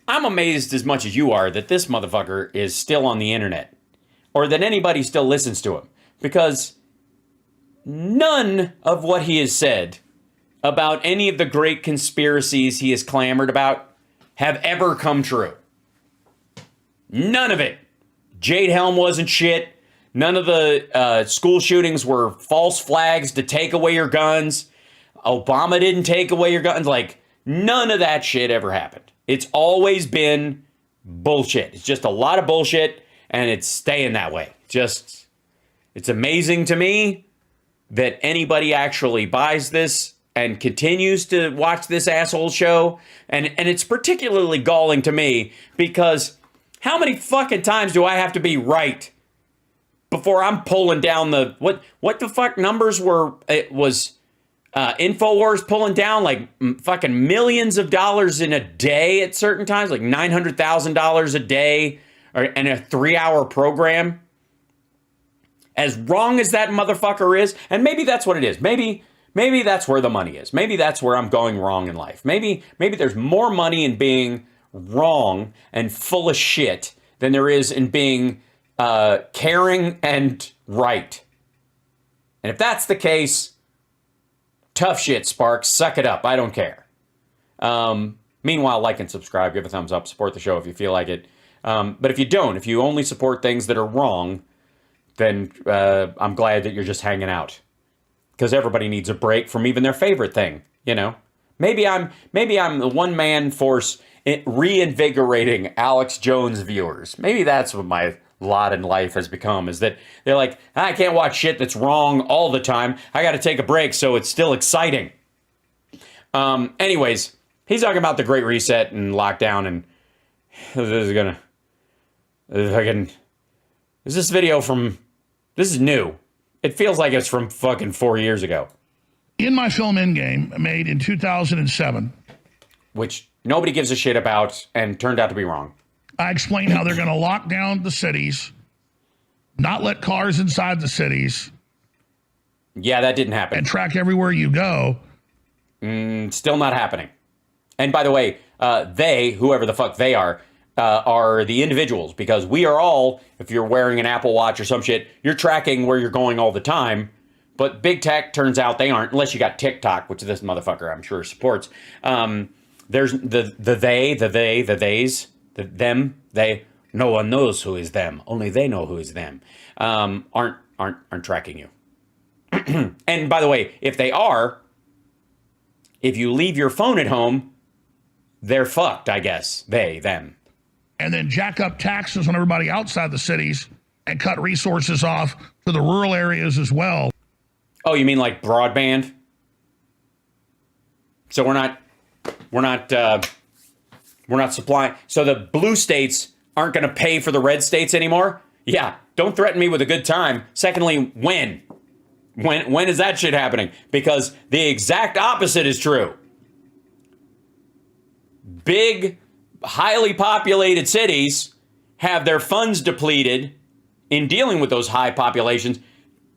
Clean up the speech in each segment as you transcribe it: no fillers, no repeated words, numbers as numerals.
I'm amazed as much as you are that this motherfucker is still on the internet or that anybody still listens to him, because none of what he has said about any of the great conspiracies he has clamored about have ever come true. None of it. Jade Helm wasn't shit. None of the school shootings were false flags to take away your guns. Obama didn't take away your guns. Like, none of that shit ever happened. It's always been bullshit. It's just a lot of bullshit, and it's staying that way. It's amazing to me that anybody actually buys this and continues to watch this asshole show. And it's particularly galling to me because how many fucking times do I have to be right before I'm pulling down the... What the fuck numbers were... It was... InfoWars pulling down like fucking millions of dollars in a day at certain times, like $900,000 a day and a 3-hour program. As wrong as that motherfucker is, and maybe that's what it is. Maybe that's where the money is. Maybe that's where I'm going wrong in life. Maybe there's more money in being wrong and full of shit than there is in being caring and right. And if that's the case, tough shit, Sparks. Suck it up. I don't care. Meanwhile, like and subscribe. Give a thumbs up. Support the show if you feel like it. But if you don't, if you only support things that are wrong, then I'm glad that you're just hanging out. Because everybody needs a break from even their favorite thing, you know? Maybe I'm the one-man force reinvigorating Alex Jones viewers. Maybe that's what my lot in life has become, is that they're like, I can't watch shit that's wrong all the time. I got to take a break so it's still exciting. Anyways, he's talking about the Great Reset and lockdown, and this is new. It feels like it's from fucking 4 years ago. In my film Endgame, made in 2007, which nobody gives a shit about and turned out to be wrong. I explained how they're going to lock down the cities, not let cars inside the cities. Yeah, that didn't happen. And track everywhere you go. Still not happening. And by the way, they, whoever the fuck they are the individuals, because we are all, if you're wearing an Apple Watch or some shit, you're tracking where you're going all the time. But big tech, turns out they aren't, unless you got TikTok, which this motherfucker I'm sure supports. There's the theys, the them, they. No one knows who is them. Only they know who is them. Aren't tracking you. And by the way, if they are, if you leave your phone at home, they're fucked, I guess. They, them. And then jack up taxes on everybody outside the cities and cut resources off to the rural areas as well. Oh, you mean like broadband? So we're not supplying. So the blue states aren't going to pay for the red states anymore? Yeah, don't threaten me with a good time. Secondly, when? When is that shit happening? Because the exact opposite is true. Big, highly populated cities have their funds depleted in dealing with those high populations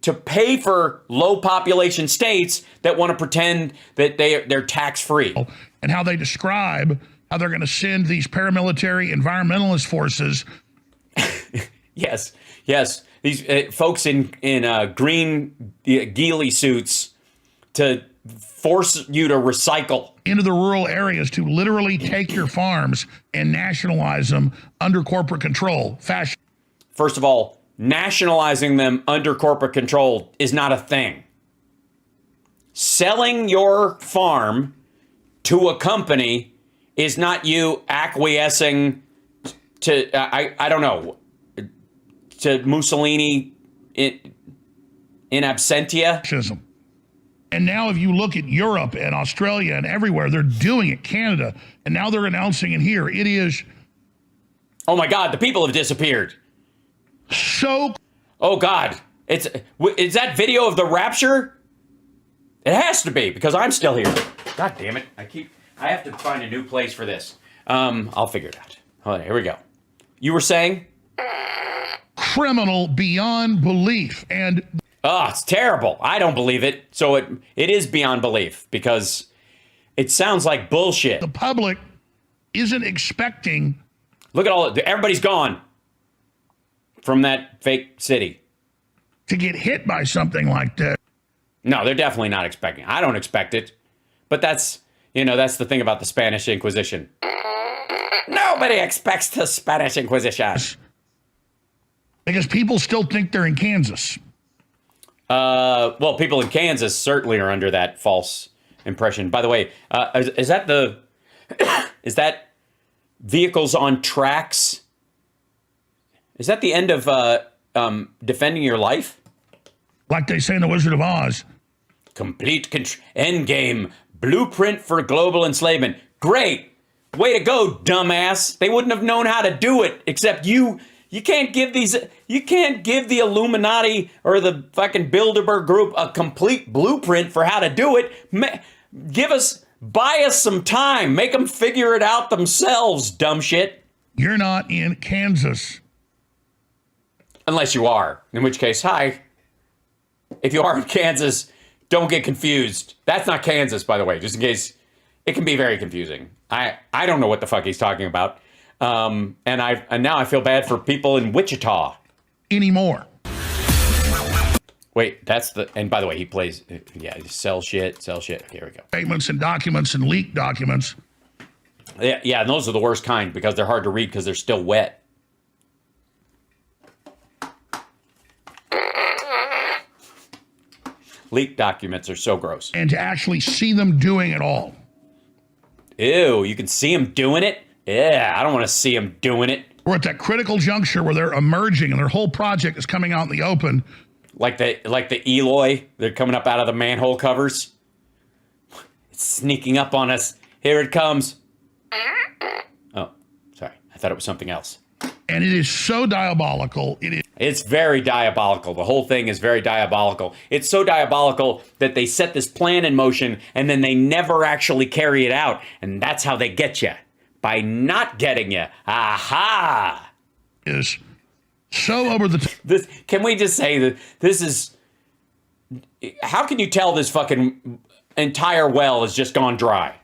to pay for low population states that want to pretend that they're tax-free. And how they describe how they're going to send these paramilitary environmentalist forces. Yes. These folks in green ghillie suits to force you to recycle. Into the rural areas to literally take your farms and nationalize them under corporate control. First of all, nationalizing them under corporate control is not a thing. Selling your farm to a company is not you acquiescing to, I don't know, to Mussolini in absentia. And now if you look at Europe and Australia and everywhere, they're doing it, Canada, and now they're announcing it here. It is. Oh my God, the people have disappeared. So. Oh God, is that video of the rapture? It has to be, because I'm still here. God damn it. I have to find a new place for this. I'll figure it out. Hold on, here we go. You were saying? Criminal beyond belief. And it's terrible. I don't believe it. So it is beyond belief, because it sounds like bullshit. The public isn't expecting. Look at everybody's gone from that fake city. To get hit by something like that. No, they're definitely not expecting. I don't expect it. But that's the thing about the Spanish Inquisition. Nobody expects the Spanish Inquisition. Because people still think they're in Kansas. Well, people in Kansas certainly are under that false impression. By the way, is that Vehicles on Tracks? Is that the end of Defending Your Life? Like they say in The Wizard of Oz. Complete endgame blueprint for global enslavement. Great. Way to go, dumbass. They wouldn't have known how to do it except you. You can't give the Illuminati or the fucking Bilderberg group a complete blueprint for how to do it. Buy us some time. Make them figure it out themselves, dumb shit. You're not in Kansas. Unless you are, in which case, hi. If you are in Kansas, don't get confused. That's not Kansas, by the way, just in case. It can be very confusing. I don't know what the fuck he's talking about. And now I feel bad for people in Wichita. Anymore. Wait, and by the way, he plays, he sells shit. Here we go. Statements and documents and leaked documents. Yeah, and those are the worst kind because they're hard to read because they're still wet. Leaked documents are so gross. And to actually see them doing it all. Ew, you can see them doing it? Yeah, I don't want to see them doing it. We're at that critical juncture where they're emerging and their whole project is coming out in the open. Like the Eloy, they're coming up out of the manhole covers. It's sneaking up on us. Here it comes. Oh, sorry. I thought it was something else. And it is so diabolical. It's very diabolical. The whole thing is very diabolical. It's so diabolical that they set this plan in motion and then they never actually carry it out. And that's how they get you. By not getting you. Aha! Is so over the top. Can we just say that this is... How can you tell this fucking entire well has just gone dry?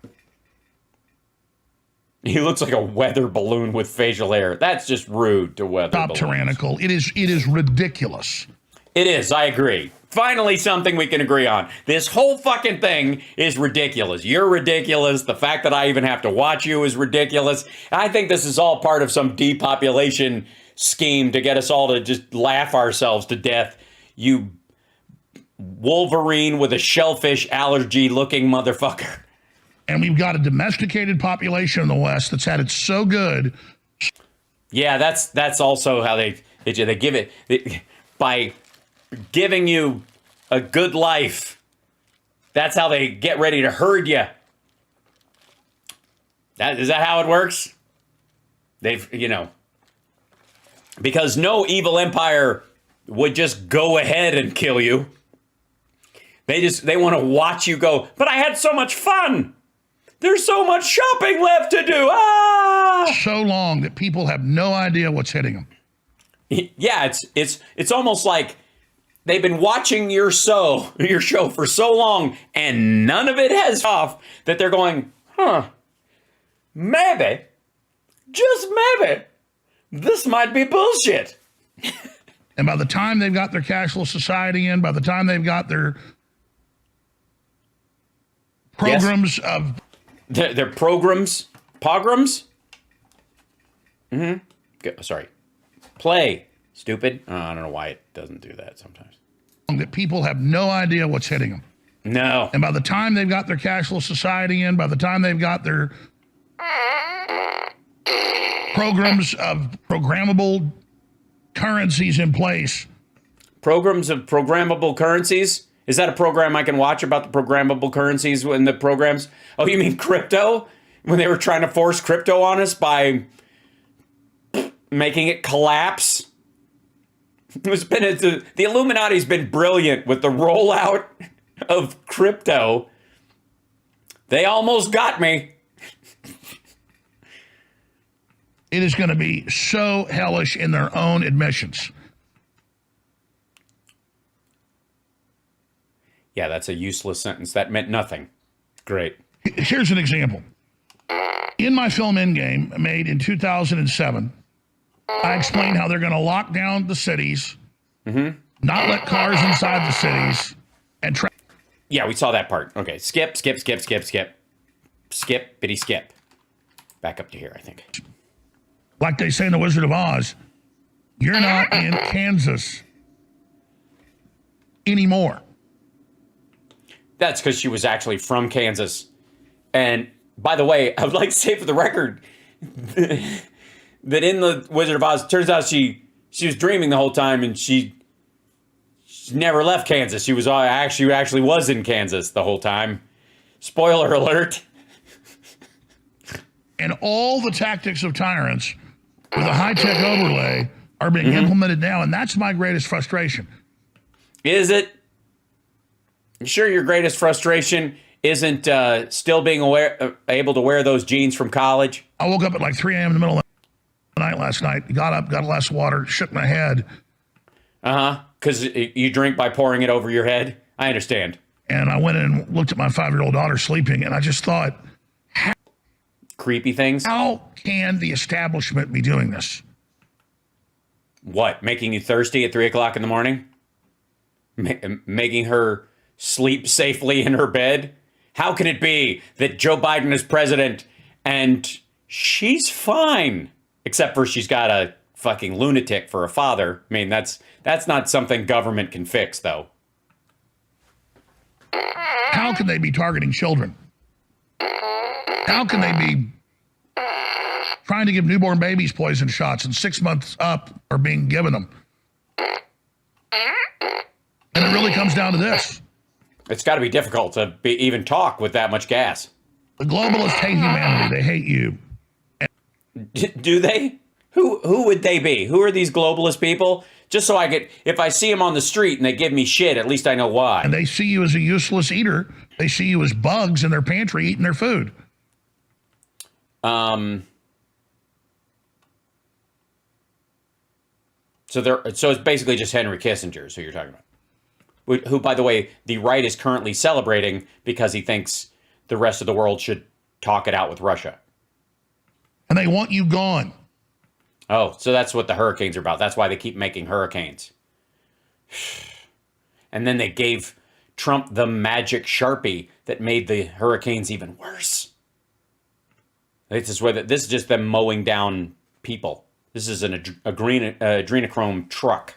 He looks like a weather balloon with facial hair. That's just rude to weather balloons. Tyrannical. It is ridiculous. It is, I agree. Finally, something we can agree on. This whole fucking thing is ridiculous. You're ridiculous. The fact that I even have to watch you is ridiculous. I think this is all part of some depopulation scheme to get us all to just laugh ourselves to death. You Wolverine with a shellfish allergy looking motherfucker. And we've got a domesticated population in the West that's had it so good. Yeah, that's also how they give it by giving you a good life. That's how they get ready to herd you. Is that how it works? Because no evil empire would just go ahead and kill you. They want to watch you go, but I had so much fun. There's so much shopping left to do. So long that people have no idea what's hitting them. Yeah, it's almost like they've been watching your show for so long and none of it has off that they're going, maybe, just maybe, this might be bullshit. And by the time they've got their cashless society in, by the time they've got their programs of... Their pogroms? Mm-hmm. Sorry. Play, stupid. Oh, I don't know why it doesn't do that sometimes. That people have no idea what's hitting them. No. And by the time they've got their cashless society in, by the time they've got their programs of programmable currencies in place. Programs of programmable currencies? Is that a program I can watch about the programmable currencies in the programs? Oh, you mean crypto? When they were trying to force crypto on us by making it collapse? The Illuminati's been brilliant with the rollout of crypto. They almost got me. It is going to be so hellish in their own admissions. Yeah, that's a useless sentence. That meant nothing. Great. Here's an example. In my film Endgame, made in 2007, I explained how they're going to lock down the cities, not let cars inside the cities, and Yeah, we saw that part. Okay, skip. Skip, bitty skip. Back up to here, I think. like they say in The Wizard of Oz, you're not in Kansas anymore. That's because she was actually from Kansas. And by the way, I would like to say for the record that in The Wizard of Oz, it turns out she was dreaming the whole time, and she never left Kansas. She actually was in Kansas the whole time. Spoiler alert. And all the tactics of tyrants with a high-tech overlay are being implemented now, and that's my greatest frustration. Is it? You sure your greatest frustration isn't still being able to wear those jeans from college? I woke up at like 3 a.m. in the middle of the night last night, got up, got a glass of water, shook my head. Because you drink by pouring it over your head? I understand. And I went in and looked at my 5-year-old daughter sleeping, and I just thought, Creepy things? how can the establishment be doing this? What, making you thirsty at 3 o'clock in the morning? Making her sleep safely in her bed? How can it be that Joe Biden is president and she's fine? Except for she's got a fucking lunatic for a father. I mean, that's not something government can fix, though. How can they be targeting children? How can they be trying to give newborn babies poison shots and 6 months up are being given them? And it really comes down to this. It's got to be difficult to even talk with that much gas. The globalists hate humanity. They hate you. Do they? Who would they be? Who are these globalist people? Just so if I see them on the street and they give me shit, at least I know why. And they see you as a useless eater. They see you as bugs in their pantry eating their food. So it's basically just Henry Kissinger is who you're talking about. Who, by the way, the right is currently celebrating because he thinks the rest of the world should talk it out with Russia. And they want you gone. Oh, so that's what the hurricanes are about. That's why they keep making hurricanes. And then they gave Trump the magic Sharpie that made the hurricanes even worse. This is just them mowing down people. This is an adrenochrome truck.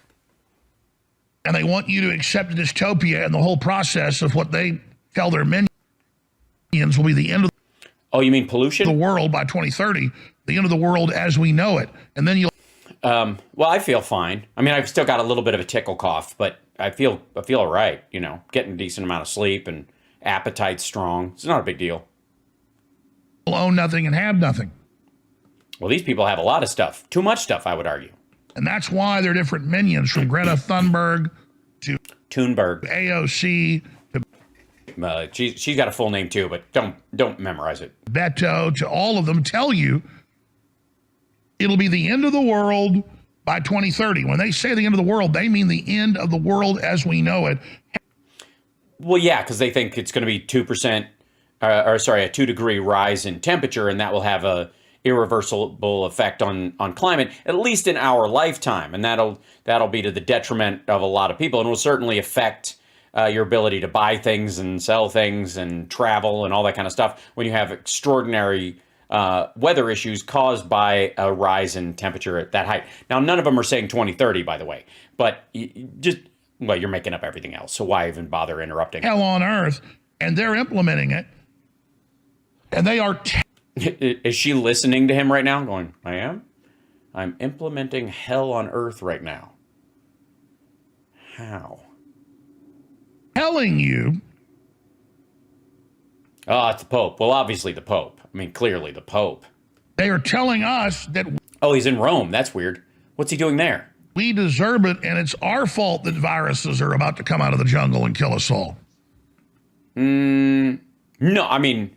And they want you to accept dystopia, and the whole process of what they tell their minions will be the end of Oh, you mean pollution? the world by 2030, the end of the world as we know it. And then you'll... Well, I feel fine. I mean, I've still got a little bit of a tickle cough, but I feel all right, getting a decent amount of sleep and appetite's strong. It's not a big deal. own nothing and have nothing. Well, these people have a lot of stuff. Too much stuff, I would argue. And that's why they're different minions, from Greta Thunberg to Thunberg. AOC to She's got a full name too, but don't memorize it. Beto, to all of them tell you it'll be the end of the world by 2030. When they say the end of the world, they mean the end of the world as we know it. Well, yeah, because they think it's going to be 2%, a 2-degree rise in temperature, and that will have a irreversible effect on climate, at least in our lifetime, and that'll be to the detriment of a lot of people, and will certainly affect your ability to buy things and sell things and travel and all that kind of stuff when you have extraordinary weather issues caused by a rise in temperature at that height. Now, none of them are saying 2030, by the way, but you're making up everything else, so why even bother interrupting? Hell on earth, and they're implementing it, and they are... Is she listening to him right now going, I am? I'm implementing hell on earth right now. How? telling you... Oh, it's the Pope. Well, obviously the Pope. I mean, clearly the Pope. They are telling us that... Oh, he's in Rome. That's weird. What's he doing there? we deserve it, and it's our fault that viruses are about to come out of the jungle and kill us all. No, I mean...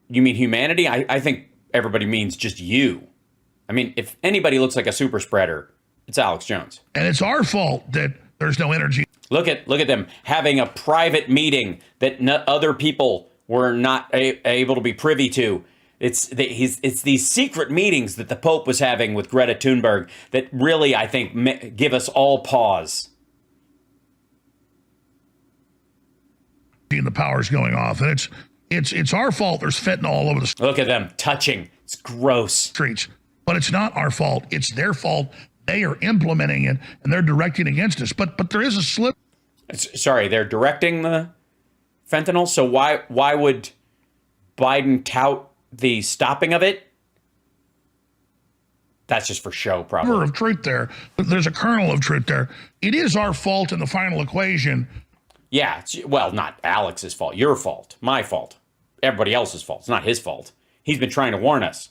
You mean humanity? I think everybody means just you. I mean, if anybody looks like a super spreader, it's Alex Jones. And it's our fault that there's no energy. Look at them having a private meeting that other people were not able to be privy to. It's these secret meetings that the Pope was having with Greta Thunberg that really, I think, give us all pause. And the power's going off, and it's our fault. There's fentanyl all over the Look at them touching. It's gross. streets, but it's not our fault. It's their fault. They are implementing it, and they're directing against us. But there is a slip. Sorry, they're directing the fentanyl. So why would Biden tout the stopping of it? That's just for show, probably. Of truth there. There's a kernel of truth there. It is our fault in the final equation. Yeah, well, not Alex's fault, your fault, my fault, everybody else's fault. It's not his fault. He's been trying to warn us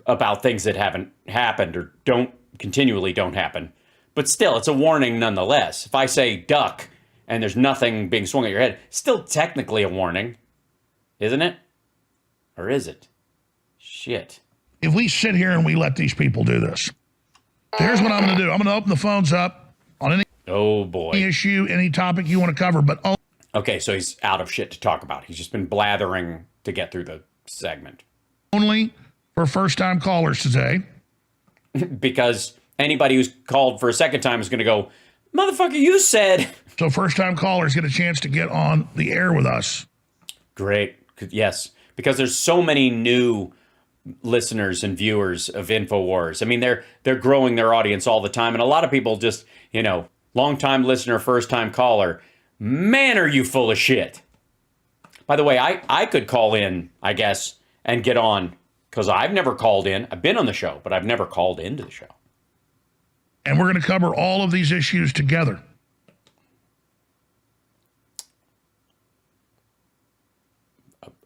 about things that haven't happened or continually don't happen. But still, it's a warning nonetheless. If I say duck and there's nothing being swung at your head, still technically a warning, isn't it? Or is it? Shit. If we sit here and we let these people do this, here's what I'm going to do. I'm going to open the phones up on any issue, any topic you want to cover, but okay, so he's out of shit to talk about. He's just been blathering to get through the segment. Only for first-time callers today. Because anybody who's called for a second time is going to go, motherfucker, you said. So first-time callers get a chance to get on the air with us. Great. Yes, because there's so many new listeners and viewers of InfoWars. I mean, they're growing their audience all the time. And a lot of people just, long-time listener, first-time caller, man, are you full of shit. By the way, I could call in, I guess, and get on, because I've never called in. I've been on the show, but I've never called into the show. And we're going to cover all of these issues together.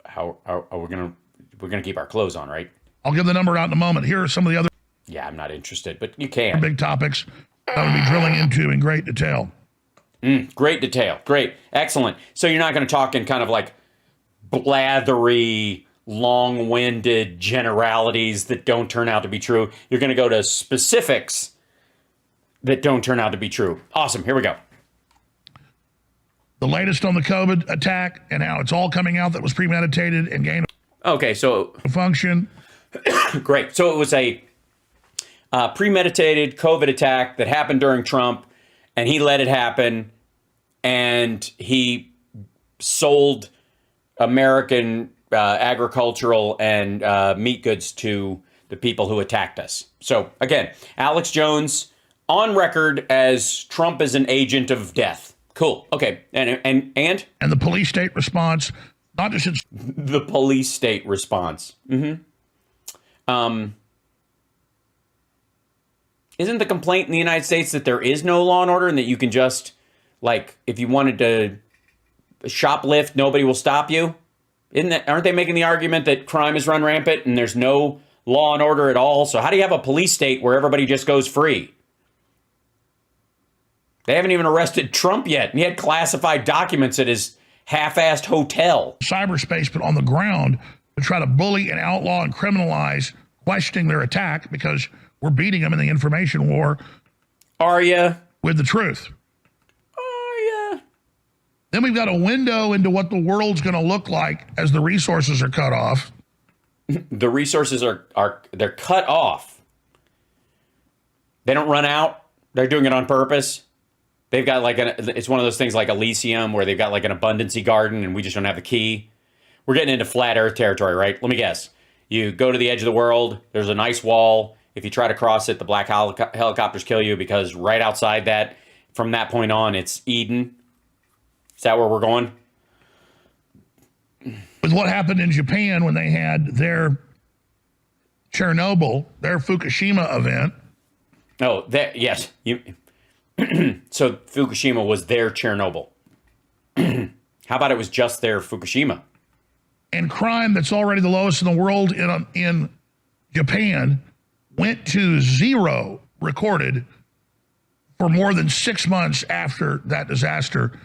How are we're gonna keep our clothes on, right? I'll give the number out in a moment. Here are some of the other I'm not interested, but you can. big topics that would be drilling into in great detail. Great detail. Great. Excellent. So you're not going to talk in kind of like blathery, long-winded generalities that don't turn out to be true. You're going to go to specifics that don't turn out to be true. Awesome. Here we go. The latest on the COVID attack and how it's all coming out that was premeditated and gain Okay, so function. great. So it was a premeditated COVID attack that happened during Trump, and he let it happen, and he sold American agricultural and meat goods to the people who attacked us. So again, Alex Jones on record as Trump is an agent of death. Cool. Okay. And the police state response, not just in the police state response. Isn't the complaint in the United States that there is no law and order and that you can just, like, if you wanted to shoplift, nobody will stop you? Aren't they making the argument that crime is run rampant and there's no law and order at all? So how do you have a police state where everybody just goes free? They haven't even arrested Trump yet, and he had classified documents at his half-assed hotel. Cyberspace, but on the ground to try to bully and outlaw and criminalize questioning their attack because we're beating them in the information war. Are ya? With the truth. Are ya? Then we've got a window into what the world's going to look like as the resources are cut off. The resources they're cut off. They don't run out. They're doing it on purpose. They've got it's one of those things like Elysium where they've got like an abundancy garden and we just don't have the key. We're getting into flat earth territory, right? Let me guess. You go to the edge of the world. There's a nice wall. If you try to cross it, the black helicopters kill you because right outside that, from that point on, it's Eden. Is that where we're going? With what happened in Japan when they had their Chernobyl, their Fukushima event. Oh, yes. So Fukushima was their Chernobyl. How about it was just their Fukushima? And crime that's already the lowest in the world in Japan went to zero recorded for more than 6 months after that disaster.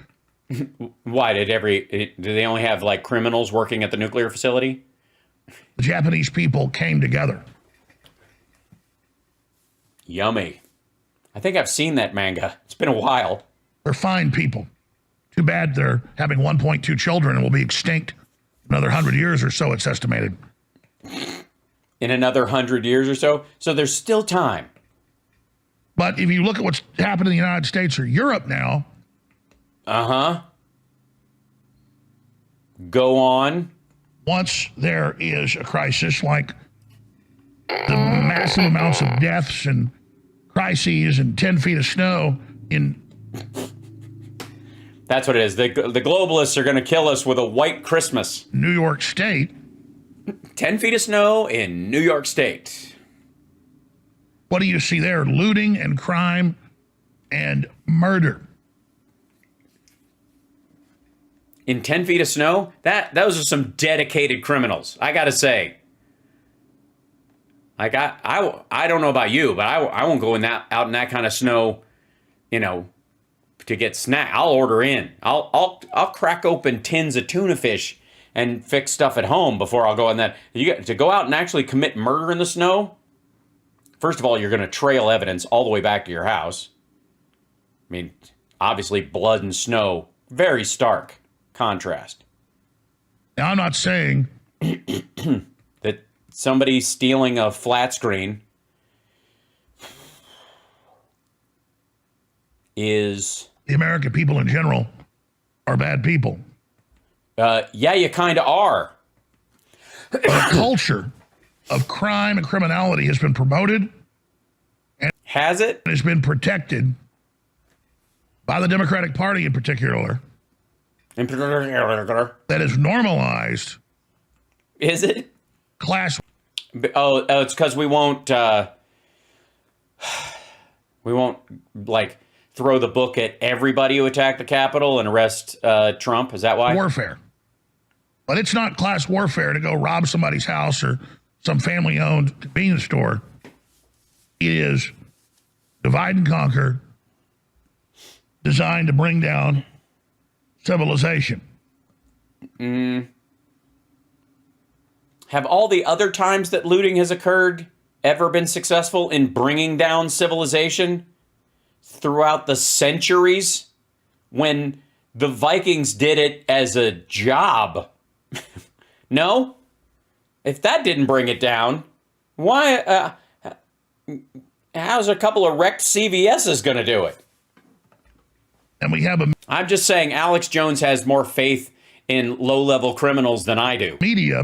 Why do they only have like criminals working at the nuclear facility? The Japanese people came together. Yummy. I think I've seen that manga. It's been a while. They're fine people. Too bad they're having 1.2 children and will be extinct Another 100 years or so, it's estimated. In another 100 years or so. So there's still time. But if you look at what's happened in the United States or Europe now. Go on. Once there is a crisis like the massive amounts of deaths and crises and 10 feet of snow in... That's what it is. The globalists are going to kill us with a white Christmas. New York State. 10 feet of snow in New York State. What do you see there? Looting and crime and murder. In 10 feet of snow? Those are some dedicated criminals, I got to say. I don't know about you, but I won't go out in that kind of snow, to get snack. I'll order in. I'll crack open tins of tuna fish and fix stuff at home before I'll go in that. To go out and actually commit murder in the snow. First of all, you're going to trail evidence all the way back to your house. I mean, obviously blood and snow, very stark contrast. Now, I'm not saying that somebody stealing a flat screen is... The American people in general are bad people. Yeah, you kind of are. But a culture of crime and criminality has been promoted. And has it? Has been protected by the Democratic Party in particular. That is normalized. Is it? Class. Oh, it's because we won't like throw the book at everybody who attacked the Capitol and arrest Trump. Is that why? Warfare. But it's not class warfare to go rob somebody's house or some family-owned convenience store. It is divide and conquer, designed to bring down civilization. Have all the other times that looting has occurred ever been successful in bringing down civilization throughout the centuries when the Vikings did it as a job? No? If that didn't bring it down, why? How's a couple of wrecked CVS's going to do it? And we have a... I'm just saying Alex Jones has more faith in low-level criminals than I do. Media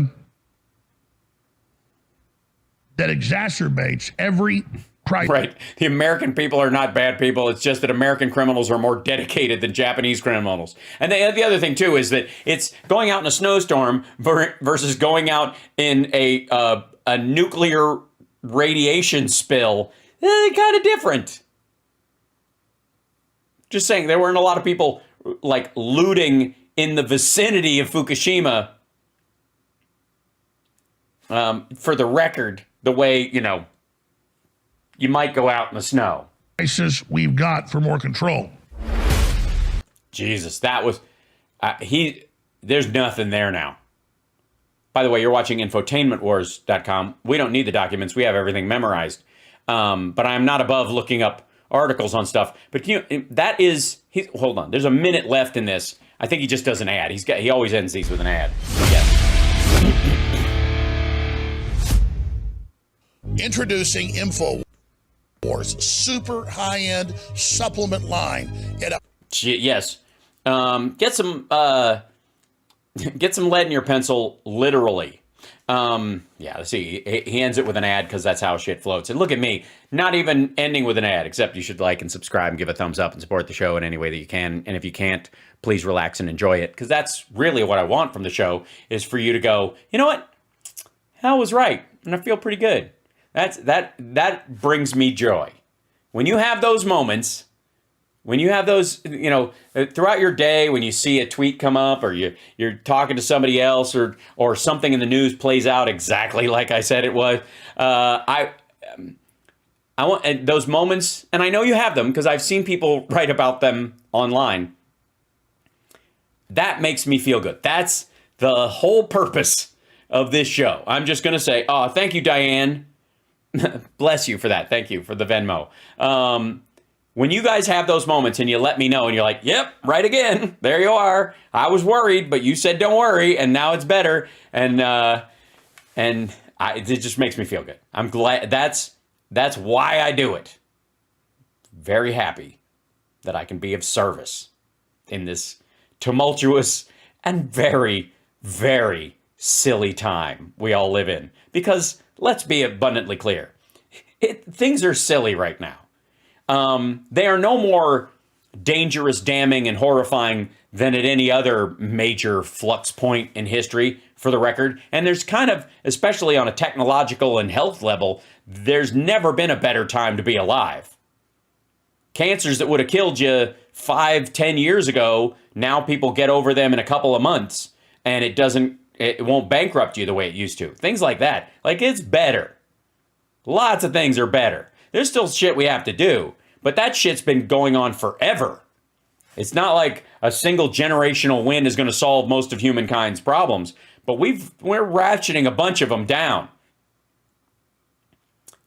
that exacerbates every crisis. Right. The American people are not bad people. It's just that American criminals are more dedicated than Japanese criminals. And the other thing, too, is that it's going out in a snowstorm versus going out in a nuclear radiation spill. Kind of different. Just saying, there weren't a lot of people like looting in the vicinity of Fukushima. For the record, the way, you might go out in the snow. We've got for more control. Jesus, that was... there's nothing there now. By the way, you're watching infotainmentwars.com. We don't need the documents. We have everything memorized. But I'm not above looking up articles on stuff. But that is... hold on. There's a minute left in this. I think he just does an ad. He always ends these with an ad. Yes. Introducing InfoWars, super high-end supplement line. Yes. Get some lead in your pencil, literally. Yeah, let's see. He ends it with an ad because that's how shit floats. And look at me, not even ending with an ad, except you should like and subscribe and give a thumbs up and support the show in any way that you can. And if you can't, please relax and enjoy it, because that's really what I want from the show, is for you to go, you know what? Hal was right, and I feel pretty good. That brings me joy. When you have those moments, when you have those, throughout your day, when you see a tweet come up or you're talking to somebody else or something in the news plays out exactly like I said it was, I want those moments, and I know you have them because I've seen people write about them online. That makes me feel good. That's the whole purpose of this show. I'm just going to say, thank you, Diane. Bless you for that. Thank you for the Venmo. When you guys have those moments and you let me know and you're like, yep, right again. There you are. I was worried, but you said don't worry, and now it's better. And it just makes me feel good. I'm glad that's why I do it. Very happy that I can be of service in this tumultuous and very, very silly time we all live in. Because let's be abundantly clear, things are silly right now. They are no more dangerous, damning, and horrifying than at any other major flux point in history, for the record. And there's kind of, especially on a technological and health level, there's never been a better time to be alive. Cancers that would have killed you 5-10 years ago, now people get over them in a couple of months, and it won't bankrupt you the way it used to. Things like that. Like, it's better. Lots of things are better. There's still shit we have to do, but that shit's been going on forever. It's not like a single generational win is going to solve most of humankind's problems, but we're ratcheting a bunch of them down.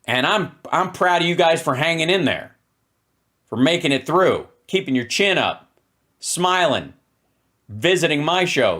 And I'm proud of you guys for hanging in there, for making it through, keeping your chin up, smiling, visiting my show.